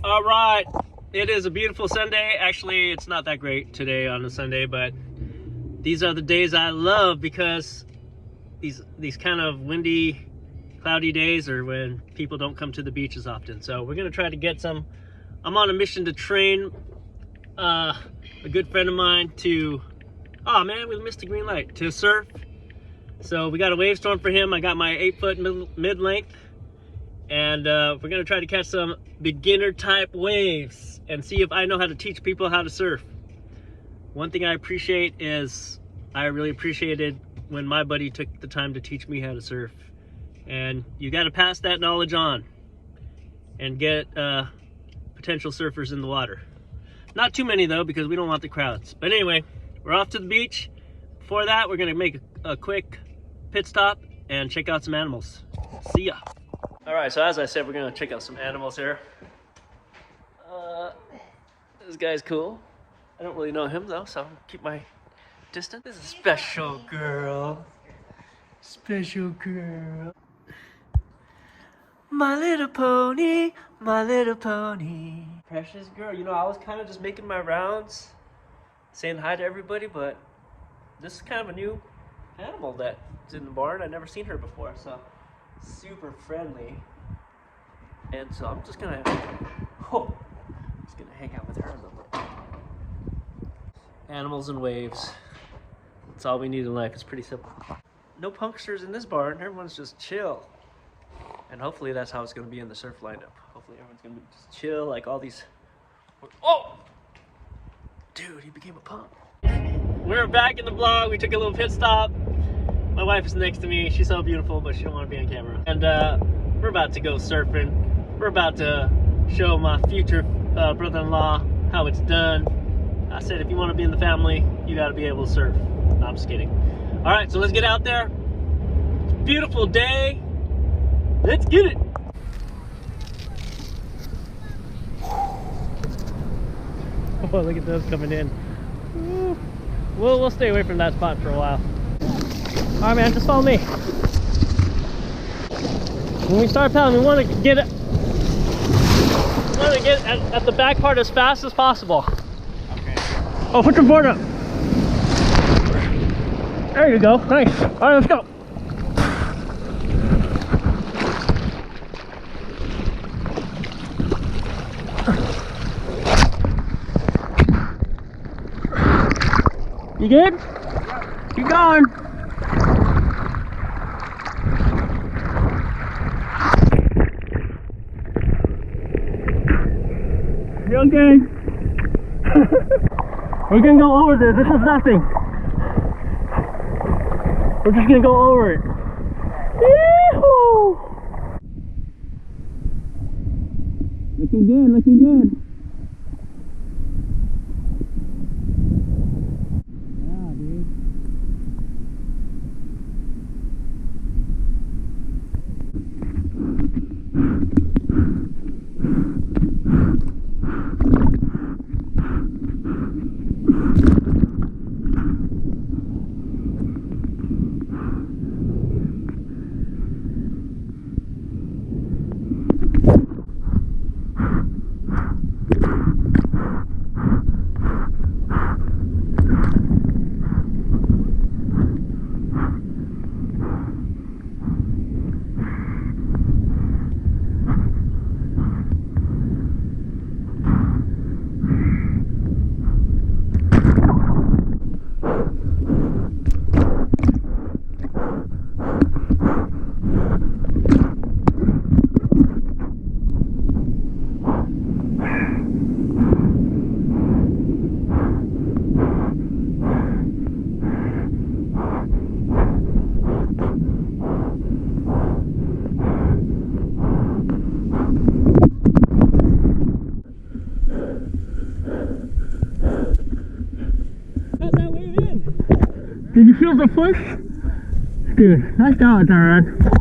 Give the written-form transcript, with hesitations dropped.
All right, it is a beautiful Sunday. Actually, it's not that great today on a Sunday, but these are the days I love because these kind of windy, cloudy days are when people don't come to the beaches often. So we're gonna try to get some. I'm on a mission to train a good friend of mine to, oh man, we missed the green light, to surf. So we got a wave storm for him. I got my 8-foot mid-length, and we're gonna try to catch some beginner type waves and see if I know how to teach people how to surf. One thing I appreciate is I really appreciated when my buddy took the time to teach me how to surf. And you got to pass that knowledge on and get potential surfers in the water. Not too many though, because we don't want the crowds. But anyway, we're off to the beach. Before that, we're gonna make a quick pit stop and check out some animals. See ya. All right, so as I said, we're gonna check out some animals here. This guy's cool. I don't really know him though, so I'll keep my distance. This is a special girl. Special girl. My little pony, my little pony. Precious girl. You know, I was kind of just making my rounds, saying hi to everybody, but this is kind of a new animal that's in the barn. I've never seen her before, so super friendly. And so I'm just gonna hang out with her a little bit. Animals and waves. That's all we need in life. It's pretty simple. No punksters in this barn. Everyone's just chill. And hopefully that's how it's going to be in the surf lineup. Hopefully everyone's going to be just chill, like all these. Oh! Dude, he became a punk. We're back in the vlog. We took a little pit stop. My wife is next to me. She's so beautiful, but she don't want to be on camera. And we're about to go surfing. We're about to show my future brother-in-law how it's done. I said, if you want to be in the family, you got to be able to surf. No, I'm just kidding. All right, so let's get out there. It's a beautiful day. Let's get it. Oh, look at those coming in. Woo. We'll stay away from that spot for a while. All right, man, just follow me. When we start paddling, we want to get it. We want to get at the back part as fast as possible. Okay. Oh, put your board up. There you go. Nice. All right, let's go. You good? Yeah. Keep going. You okay? We're gonna go over this. This is nothing. We're just gonna go over it. Yee-hoo! Looking good, looking good. Yeah, dude. Did you feel the push? Dude, nice job, Darren.